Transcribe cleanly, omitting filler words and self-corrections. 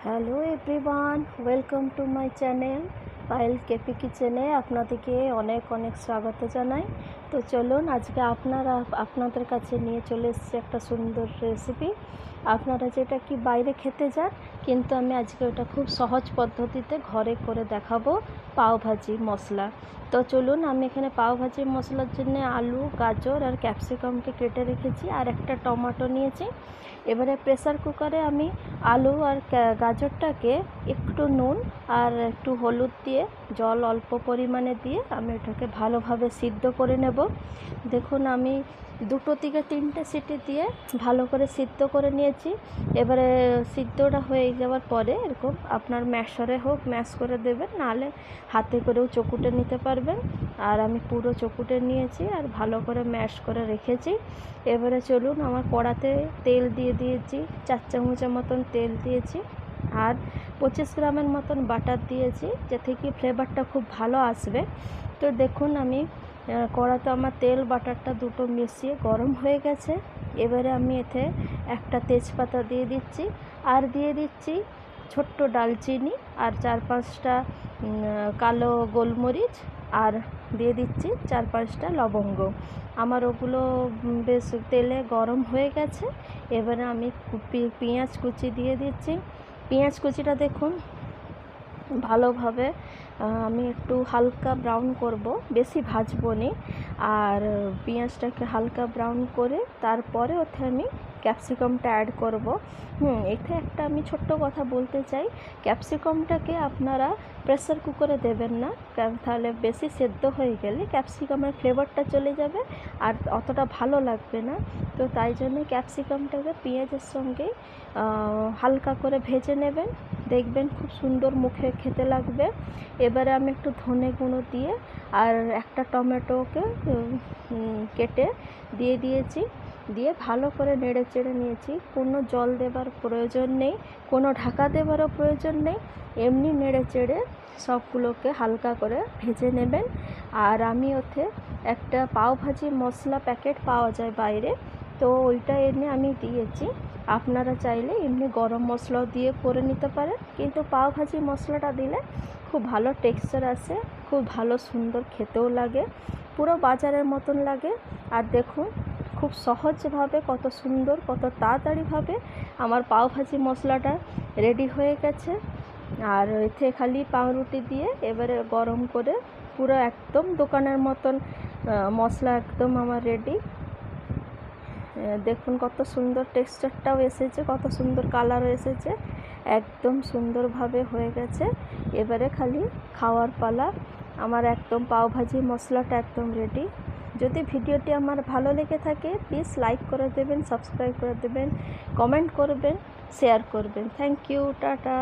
Hello everyone, welcome to my channel Payel KP কিচেনে আপনাদেরকে অনেক অনেক স্বাগত জানাই। তো চলুন আজকে আপনাদের কাছে নিয়ে চলে এসেছি একটা সুন্দর রেসিপি। আপনারা যেটা কি বাইরে খেতে যান, কিন্তু আমি আজকে ওটা খুব সহজ পদ্ধতিতে ঘরে করে দেখাবো, পাওভাজি মশলা। তো চলুন, আমি এখানে পাওভাজি মশলার জন্য আলু, গাজর আর ক্যাপসিকামকে কেটে রেখেছি, আর একটা টমেটো নিয়েছি। এবারে প্রেসার কুকারে আমি আলু আর গাজরটাকে একটু নুন আর একটু হলুদ দিয়ে, জল অল্প পরিমাণে দিয়ে আমি এটাকে ভালোভাবে সিদ্ধ করে নেব। দেখুন, আমি 2 থেকে 3টে সিটি দিয়ে ভালো করে সিদ্ধ করে নিয়েছি। এবারে সিদ্ধটা হয়ে যাওয়ার পরে এরকম আপনার ম্যাশারে হোক ম্যাশ করে দেবেন, নাহলে হাতে করেও চকুটে নিতে পারবেন। আর আমি পুরো চকুটে নিয়েছি আর ভালো করে ম্যাশ করে রেখেছি। এবারে চলুন, আমার কড়াতে তেল দিয়ে দিয়েছি, 4 চামচের মতন তেল দিয়েছি, আর 25 গ্রামের মতন বাটার দিয়েছি, যাতে কি ফ্লেভারটা খুব ভালো আসবে। তো দেখুন, আমি কড়াতে আমার তেল বাটারটা দুটো মিশিয়ে গরম হয়ে গেছে। এবারে আমি এতে একটা তেজপাতা দিয়ে দিচ্ছি, আর দিয়ে দিচ্ছি ছোট্ট ডালচিনি, আর 4-5টা কালো গোলমরিচ, আর দিয়ে দিচ্ছি 4-5টা লবঙ্গ। আমার ওগুলো বেশ তেলে গরম হয়ে গেছে। এবারে আমি পেঁয়াজ কুচি দিয়ে দিচ্ছি। পেঁয়াজ কুচিটা দেখুন ভালোভাবে আমি একটু হালকা ব্রাউন করব, বেশি ভাজবো নি। আর পেঁয়াজটাকে হালকা ব্রাউন করে তারপরে ওতে আমি ক্যাপসিকামটা অ্যাড করব। এতে একটা আমি ছোট্ট কথা বলতে চাই, ক্যাপসিকামটাকে আপনারা প্রেসার কুকারে দেবেন না, তাহলে বেশি সেদ্ধ হয়ে গেলে ক্যাপসিকামের ফ্লেভারটা চলে যাবে আর অতটা ভালো লাগবে না। তো তাই জন্য ক্যাপসিকামটাকে পেঁয়াজের সঙ্গে হালকা করে ভেজে নেবেন, দেখবেন খুব সুন্দর মুখে খেতে লাগবে। এবারে আমি একটু ধনে গুঁড়ো দিয়ে আর একটা টমেটোকে কেটে দিয়ে দিয়েছি, দিয়ে ভালো করে নেড়ে চেড়ে নিয়েছি। কোনো জল দেবার প্রয়োজন নেই, কোনো ঢাকা দেবারও প্রয়োজন নেই, এমনি নেড়ে চেড়ে সবগুলোকে হালকা করে ভেজে নেবেন। আর আমি ওতে একটা পাওভাজি মশলা প্যাকেট পাওয়া যায় বাইরে, তো ওইটা এনে আমি দিয়েছি। আপনারা চাইলে এমনি গরম মশলাও দিয়ে করে নিতে পারেন, কিন্তু পাওভাজি মশলাটা দিলে খুব ভালো টেক্সচার আসে, খুব ভালো সুন্দর খেতেও লাগে, পুরো বাজারের মতন লাগে। আর দেখুন খুব সহজভাবে, কত সুন্দর, কত তাড়াতাড়িভাবে আমার পাওভাজি মশলাটা রেডি হয়ে গেছে। আর এতে খালি পাউরুটি দিয়ে এবারে গরম করে পুরো একদম দোকানের মতন মশলা একদম আমার রেডি। দেখুন কত সুন্দর টেক্সচারটাও এসেছে, কত সুন্দর কালারও এসেছে, একদম সুন্দরভাবে হয়ে গেছে। এবারে খালি খাওয়ার পালা। আমার একদম পাওভাজি মশলাটা একদম রেডি। যদি ভিডিওটি আমার ভালো লেগে থাকে, প্লিজ লাইক করে দেবেন, সাবস্ক্রাইব করে দেবেন, কমেন্ট করবেন, শেয়ার করবেন। Thank you, tata.